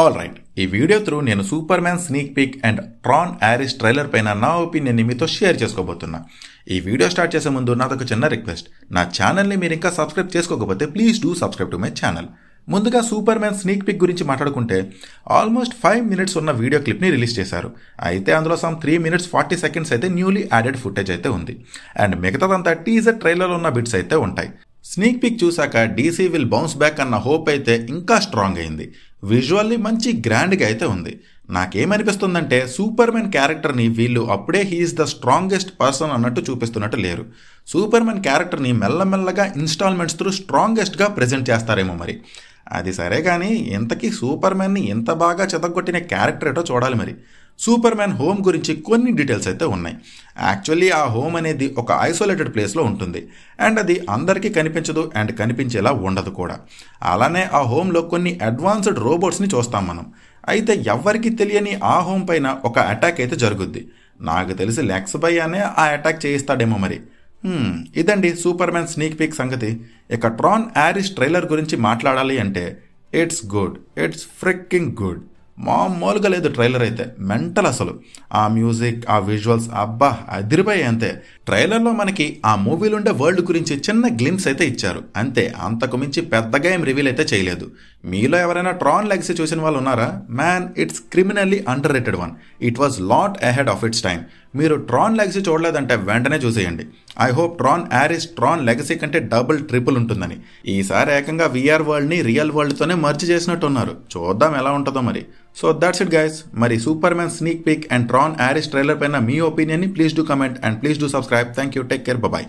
All right, ఈ video through నేను super man sneak peek and Tron Ares trailer పైన నా ఒపీనియన్ని మీతో షేర్ చేసుకోబోతున్నా. ఈ వీడియో స్టార్ట్ చేసే ముందు నాదొక చిన్న రిక్వెస్ట్. నా ఛానల్ని మీరు ఇంకా సబ్స్క్రైబ్ చేసుకోకపోతే please do subscribe to my channel. ముందుగా సూపర్ మ్యాన్ స్నీక్ పిక్ గురించి మాట్లాడుకుంటే ఆల్మోస్ట్ 5 minutes ఉన్న వీడియో క్లిప్ని రిలీజ్ చేశారు. అయితే అందులో సమ్ 3 minutes 40 seconds అయితే న్యూలీ యాడెడ్ ఫుటేజ్ అయితే ఉంది. అండ్ మిగతాదంతా టీజర్ ట్రైలర్ ఉన్న బిట్స్ అయితే ఉంటాయి. స్నీక్ పిక్ చూశాక డీసీ విల్ బౌన్స్ బ్యాక్ అన్న హోప్ అయితే ఇంకా స్ట్రాంగ్ అయింది. విజువల్లీ మంచి గ్రాండ్గా అయితే ఉంది. నాకేమనిపిస్తుందంటే సూపర్ మ్యాన్ క్యారెక్టర్ని వీళ్ళు అప్పుడే హీఈస్ ద స్ట్రాంగెస్ట్ పర్సన్ అన్నట్టు చూపిస్తున్నట్టు లేరు. సూపర్ మ్యాన్ క్యారెక్టర్ని మెల్లమెల్లగా ఇన్స్టాల్మెంట్స్ త్రూ స్ట్రాంగెస్ట్గా ప్రజెంట్ చేస్తారేమో మరి. అది సరే కానీ ఇంతకీ సూపర్ మ్యాన్ని ఎంత బాగా చెదగొట్టిన క్యారెక్టర్ ఏటో చూడాలి మరి. సూపర్ మ్యాన్ హోమ్ గురించి కొన్ని డీటెయిల్స్ అయితే ఉన్నాయి. యాక్చువల్లీ ఆ హోమ్ అనేది ఒక ఐసోలేటెడ్ ప్లేస్లో ఉంటుంది అండ్ అది అందరికీ కనిపించదు అండ్ కనిపించేలా ఉండదు కూడా. అలానే ఆ హోమ్లో కొన్ని అడ్వాన్స్డ్ రోబోట్స్ని చూస్తాం మనం. అయితే ఎవ్వరికి తెలియని ఆ హోమ్ పైన ఒక అటాక్ అయితే జరుగుద్ది. నాకు తెలిసి లెక్స్ భయ్యానే ఆ అటాక్ చేయిస్తాడేమో మరి. ఇదండి సూపర్ మ్యాన్ స్నీక్ పీక్ సంగతి. ఇక ట్రాన్ యారిస్ ట్రైలర్ గురించి మాట్లాడాలి అంటే ఇట్స్ గుడ్, ఇట్స్ ఫ్రిక్కింగ్ గుడ్. మామూలుగా లేదు ట్రైలర్ అయితే, మెంటల్ అసలు. ఆ మ్యూజిక్, ఆ విజువల్స్ అబ్బా అదిరిపోయి. అంతే, ట్రైలర్లో మనకి ఆ మూవీలో ఉండే వరల్డ్ గురించి చిన్న గ్లిమ్స్ అయితే ఇచ్చారు అంతే. అంతకు మించి పెద్దగా ఏం రివీల్ అయితే చేయలేదు. మీలో ఎవరైనా ట్రాన్ లెగసీ చూసిన వాళ్ళు ఉన్నారా? Man, it's criminally underrated one. It was lot ahead of its time. మీరు ట్రాన్ లెగసీ చూడలేదంటే వెంటనే చూసేయండి. I hope Tron Ares Tron legacy కంటే డబుల్ ట్రిపుల్ ఉంటుందని. ఈసారి ఏకంగా VR వరల్డ్ని రియల్ వరల్డ్తోనే మర్జ్ చేసినట్టున్నారు. చూద్దాం ఎలా ఉంటుందో మరి. So that's it guys. మరి superman sneak peek and Tron Ares trailer పైన మీ ఒపీనియన్ని please do comment and please do subscribe. Thank you, take care, bye.